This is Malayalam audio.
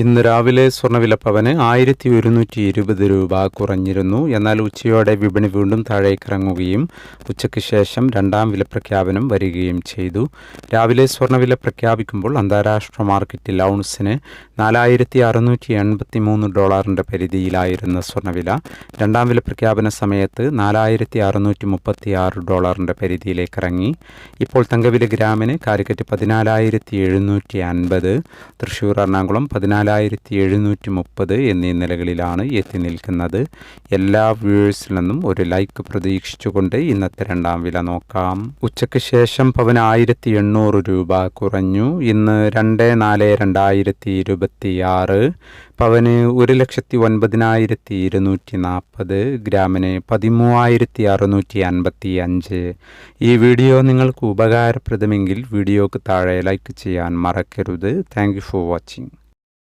ഇന്ന് രാവിലെ സ്വർണ്ണവില പവന് 1120 രൂപ കുറഞ്ഞിരുന്നു. എന്നാൽ ഉച്ചയോടെ വിപണി വീണ്ടും താഴേക്കിറങ്ങുകയും ഉച്ചയ്ക്ക് ശേഷം രണ്ടാം വില പ്രഖ്യാപനം വരികയും ചെയ്തു. രാവിലെ സ്വർണ്ണവില പ്രഖ്യാപിക്കുമ്പോൾ അന്താരാഷ്ട്ര മാർക്കറ്റിൽ ഔൺസിന് $4,683 പരിധിയിലായിരുന്ന സ്വർണ്ണവില രണ്ടാം വില പ്രഖ്യാപന സമയത്ത് $4,636 പരിധിയിലേക്കിറങ്ങി. ഇപ്പോൾ തങ്കവില ഗ്രാമിന് കാലിക്കറ്റ് 14,750, തൃശ്ശൂർ എറണാകുളം 14,730 എന്നീ നിലകളിലാണ് എത്തി നിൽക്കുന്നത്. എല്ലാ വ്യൂവേഴ്സിൽ നിന്നും ഒരു ലൈക്ക് പ്രതീക്ഷിച്ചുകൊണ്ട് ഇന്നത്തെ രണ്ടാം വില നോക്കാം. ഉച്ചയ്ക്ക് ശേഷം പവന് 1,800 രൂപ കുറഞ്ഞു. ഇന്ന് 2/4/2026 പവന് 1,09,240, ഗ്രാമിന് 13,655. ഈ വീഡിയോ നിങ്ങൾക്ക് ഉപകാരപ്രദമെങ്കിൽ വീഡിയോക്ക് താഴെ ലൈക്ക് ചെയ്യാൻ മറക്കരുത്. Thank you for watching.